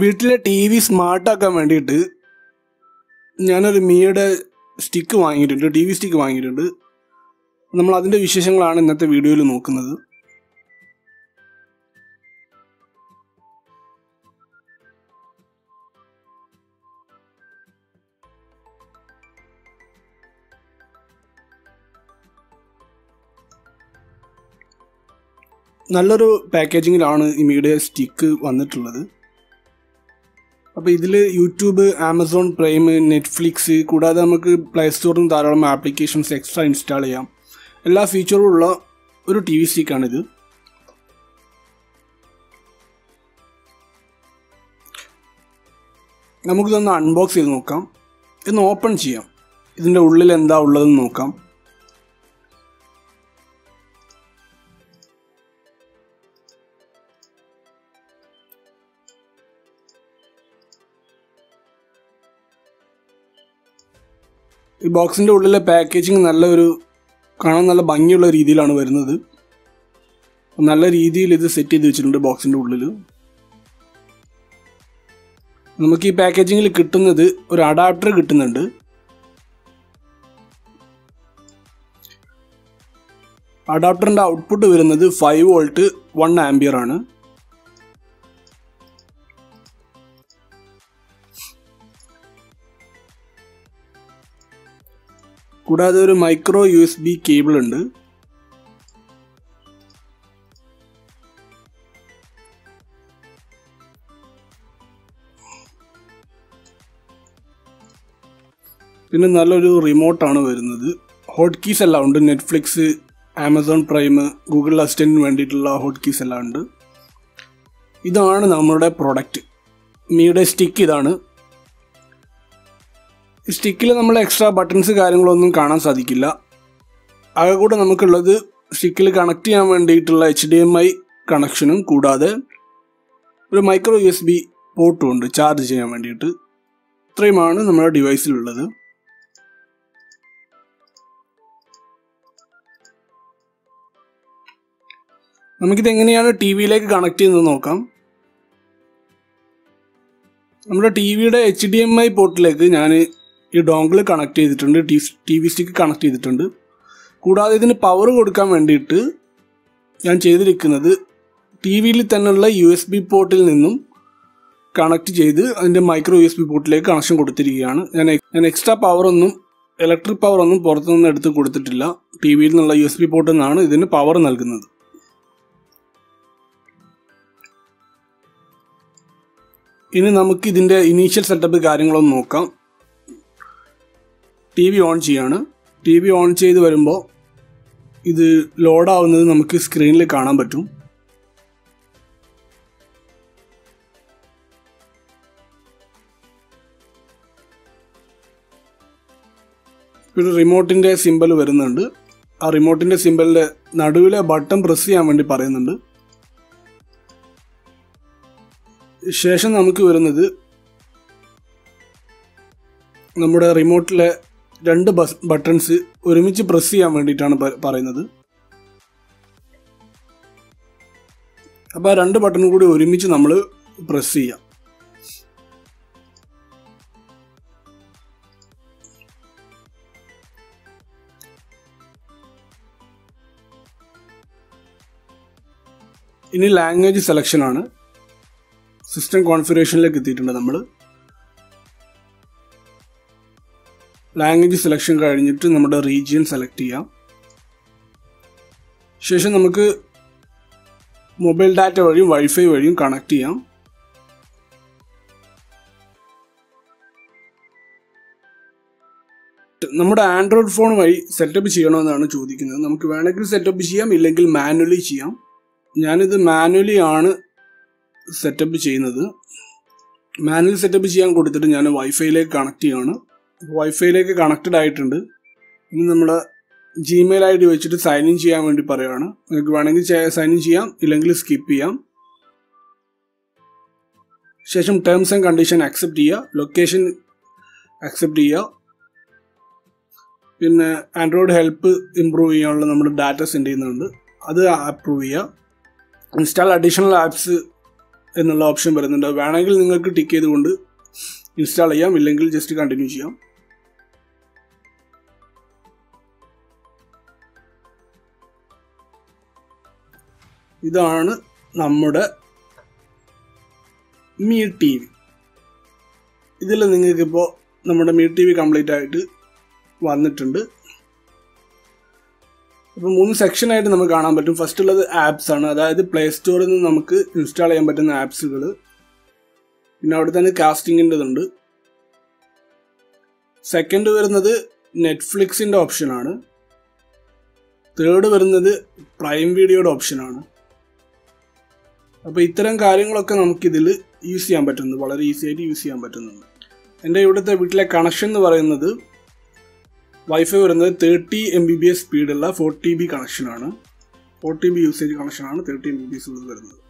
വീട്ടിലെ TV സ്മാർട്ടാക്കാൻ വേണ്ടിയിട്ട് ഞാനൊരു മിയുടെ സ്റ്റിക്ക് വാങ്ങിയിട്ടുണ്ട്, TV സ്റ്റിക്ക് വാങ്ങിയിട്ടുണ്ട്. നമ്മൾ അതിൻ്റെ വിശേഷങ്ങളാണ് ഇന്നത്തെ വീഡിയോയിൽ നോക്കുന്നത്. നല്ലൊരു പാക്കേജിങ്ങിലാണ് ഈ മിയുടെ സ്റ്റിക്ക് വന്നിട്ടുള്ളത്. അപ്പോൾ ഇതിൽ യൂട്യൂബ്, ആമസോൺ പ്രൈം, നെറ്റ്ഫ്ലിക്സ് കൂടാതെ നമുക്ക് പ്ലേ സ്റ്റോറിൽ നിന്ന് ധാരാളം ആപ്ലിക്കേഷൻസ് എക്സ്ട്രാ ഇൻസ്റ്റാൾ ചെയ്യാം. എല്ലാ ഫീച്ചറും ഉള്ള ഒരു TV സ്റ്റിക്കാണിത്. നമുക്കിതൊന്ന് അൺബോക്സ് ചെയ്ത് നോക്കാം. ഇതൊന്ന് ഓപ്പൺ ചെയ്യാം. ഇതിൻ്റെ ഉള്ളിൽ എന്താ ഉള്ളതെന്ന് നോക്കാം. ഈ ബോക്സിൻ്റെ ഉള്ളിലെ പാക്കേജിങ് കാണാൻ നല്ല ഭംഗിയുള്ള രീതിയിലാണ് വരുന്നത്. നല്ല രീതിയിൽ ഇത് സെറ്റ് ചെയ്ത് വെച്ചിട്ടുണ്ട് ബോക്സിൻ്റെ ഉള്ളിൽ. നമുക്ക് ഈ പാക്കേജിങ്ങിൽ കിട്ടുന്നത് ഒരു അഡാപ്റ്റർ കിട്ടുന്നുണ്ട്. അഡാപ്റ്ററിൻ്റെ ഔട്ട്പുട്ട് വരുന്നത് 5 വോൾട്ട് 1 ആംപിയർ ആണ്. കൂടാതെ ഒരു മൈക്രോ USB കേബിൾ ഉണ്ട്. പിന്നെ നല്ലൊരു റിമോട്ടാണ് വരുന്നത്. ഹോട്ട് കീസ് എല്ലാം ഉണ്ട്. നെറ്റ്ഫ്ലിക്സ്, ആമസോൺ പ്രൈം, ഗൂഗിൾ അസിസ്റ്റന്റിന് വേണ്ടിയിട്ടുള്ള ഹോട്ട് കീസ് എല്ലാം ഉണ്ട്. ഇതാണ് നമ്മുടെ പ്രൊഡക്റ്റ്. മിയുടെ സ്റ്റിക്ക് ഇതാണ്. സ്റ്റിക്കിൽ നമ്മൾ എക്സ്ട്രാ ബട്ടൺസ് കാര്യങ്ങളൊന്നും കാണാൻ സാധിക്കില്ല. ആകെ കൂടെ നമുക്കുള്ളത് സ്റ്റിക്കിൽ കണക്ട് ചെയ്യാൻ വേണ്ടിയിട്ടുള്ള HDMI കണക്ഷനും കൂടാതെ ഒരു മൈക്രോ USB പോർട്ടും ഉണ്ട് ചാർജ് ചെയ്യാൻ വേണ്ടിയിട്ട്. ഇത്രയുമാണ് നമ്മുടെ ഡിവൈസിലുള്ളത്. നമുക്കിതെങ്ങനെയാണ് TV-യിലേക്ക് കണക്ട് ചെയ്യുന്നത് നോക്കാം. നമ്മുടെ TVയുടെ HDMI പോർട്ടിലേക്ക് ഞാൻ ഈ ഡോങ്കിൾ കണക്ട് ചെയ്തിട്ടുണ്ട്, TV സ്റ്റിക്ക് കണക്ട് ചെയ്തിട്ടുണ്ട്. കൂടാതെ ഇതിന് പവർ കൊടുക്കാൻ വേണ്ടിയിട്ട് ഞാൻ ചെയ്തിരിക്കുന്നത് TV-യിൽ തന്നെയുള്ള USB പോർട്ടിൽ നിന്നും കണക്ട് ചെയ്ത് അതിൻ്റെ മൈക്രോ USB പോർട്ടിലേക്ക് കണക്ഷൻ കൊടുത്തിരിക്കുകയാണ്. ഞാൻ എക്സ്ട്രാ പവറൊന്നും, ഇലക്ട്രിക് പവറൊന്നും പുറത്തുനിന്ന് എടുത്ത് കൊടുത്തിട്ടില്ല. TV-യിൽ നിന്നുള്ള USB പോർട്ടിൽ നിന്നാണ് ഇതിന് പവർ നൽകുന്നത്. ഇനി നമുക്ക് ഇതിൻ്റെ ഇനീഷ്യൽ സെറ്റപ്പ് കാര്യങ്ങളൊന്ന് നോക്കാം. TV ഓൺ ചെയ്യാണ്. TV ഓൺ ചെയ്ത് വരുമ്പോൾ ഇത് ലോഡാവുന്നത് നമുക്ക് സ്ക്രീനിൽ കാണാൻ പറ്റും. പിന്നെ റിമോട്ടിൻ്റെ സിമ്പൽ വരുന്നുണ്ട്. ആ റിമോട്ടിൻ്റെ സിമ്പലിൻ്റെ നടുവിലെ ബട്ടൺ പ്രസ് ചെയ്യാൻ വേണ്ടി പറയുന്നുണ്ട്. ശേഷം നമുക്ക് വരുന്നത് നമ്മുടെ റിമോട്ടിലെ 2 ബട്ടൺസ് ഒരുമിച്ച് പ്രസ് ചെയ്യാൻ വേണ്ടിയിട്ടാണ് പറയുന്നത്. അപ്പോൾ ആ 2 ബട്ടൺ കൂടി ഒരുമിച്ച് നമ്മൾ പ്രസ് ചെയ്യാം. ഇനി ലാംഗ്വേജ് സെലക്ഷൻ ആണ്. സിസ്റ്റം കോൺഫിഗറേഷനിലേക്ക് എത്തിയിട്ടുണ്ട്. നമ്മൾ ലാംഗ്വേജ് സെലക്ഷൻ കഴിഞ്ഞിട്ട് നമ്മുടെ റീജിയൻ സെലക്ട് ചെയ്യാം. ശേഷം നമുക്ക് മൊബൈൽ ഡാറ്റ വഴിയും വൈഫൈ വഴിയും കണക്ട് ചെയ്യാം. നമ്മുടെ ആൻഡ്രോയിഡ് ഫോൺ വഴി സെറ്റപ്പ് ചെയ്യണമെന്നാണ് ചോദിക്കുന്നത്. നമുക്ക് വേണമെങ്കിൽ സെറ്റപ്പ് ചെയ്യാം, ഇല്ലെങ്കിൽ മാനുവലി ചെയ്യാം. ഞാനിത് മാനുവലി ആണ് സെറ്റപ്പ് ചെയ്യുന്നത്. മാനുവൽ സെറ്റപ്പ് ചെയ്യാൻ കൊടുത്തിട്ട് ഞാൻ വൈഫൈയിലേക്ക് കണക്ട് ചെയ്യാണ്. വൈഫൈയിലേക്ക് കണക്റ്റഡ് ആയിട്ടുണ്ട്. ഇനി നമ്മൾ Gmail ID വെച്ചിട്ട് സൈൻ ഇൻ ചെയ്യാൻ വേണ്ടി പറയുകയാണ്. നിങ്ങൾക്ക് വേണമെങ്കിൽ സൈൻ ഇൻ ചെയ്യാം, ഇല്ലെങ്കിൽ സ്കിപ്പ് ചെയ്യാം. ശേഷം ടേംസ് ആൻഡ് കണ്ടീഷൻ അക്സെപ്റ്റ് ചെയ്യുക, ലൊക്കേഷൻ അക്സെപ്റ്റ് ചെയ്യുക. പിന്നെ ആൻഡ്രോയിഡ് ഹെൽപ്പ് ഇംപ്രൂവ് ചെയ്യാനുള്ള നമ്മുടെ ഡാറ്റ സെൻഡ് ചെയ്യുന്നുണ്ട്, അത് അപ്രൂവ് ചെയ്യുക. ഇൻസ്റ്റാൾ അഡീഷണൽ ആപ്സ് എന്നുള്ള ഓപ്ഷൻ വരുന്നുണ്ട്. വേണമെങ്കിൽ നിങ്ങൾക്ക് ടിക്ക് ചെയ്തുകൊണ്ട് ഇൻസ്റ്റാൾ ചെയ്യാം, ഇല്ലെങ്കിൽ ജസ്റ്റ് കണ്ടിന്യൂ ചെയ്യാം. ഇതാണ് നമ്മുടെ മീ ടി വി. ഇതിൽ നിങ്ങൾക്കിപ്പോൾ നമ്മുടെ മീ ടി വി കംപ്ലീറ്റ് ആയിട്ട് വന്നിട്ടുണ്ട്. അപ്പോൾ 3 സെക്ഷനായിട്ട് നമുക്ക് കാണാൻ പറ്റും. ഫസ്റ്റ് ഉള്ളത് ആപ്സ് ആണ്, അതായത് പ്ലേ സ്റ്റോറിൽ നിന്ന് നമുക്ക് ഇൻസ്റ്റാൾ ചെയ്യാൻ പറ്റുന്ന ആപ്സുകൾ. പിന്നെ അവിടെ തന്നെ കാസ്റ്റിങ്ങിൻ്റെതുണ്ട്. സെക്കൻഡ് വരുന്നത് നെറ്റ്ഫ്ലിക്സിൻ്റെ ഓപ്ഷനാണ്. തേർഡ് വരുന്നത് പ്രൈം വീഡിയോയുടെ ഓപ്ഷനാണ്. അപ്പോൾ ഇത്തരം കാര്യങ്ങളൊക്കെ നമുക്കിതിൽ യൂസ് ചെയ്യാൻ പറ്റുന്നു, വളരെ ഈസി ആയിട്ട് യൂസ് ചെയ്യാൻ പറ്റുന്നുണ്ട്. എൻ്റെ ഇവിടുത്തെ വീട്ടിലെ കണക്ഷൻ എന്ന് പറയുന്നത് വൈഫൈ വരുന്നത് 30 Mbps സ്പീഡുള്ള 4 TB കണക്ഷനാണ്. 4 TB യൂസേജ് കണക്ഷനാണ് 30 Mbps ഉള്ളത് വരുന്നത്.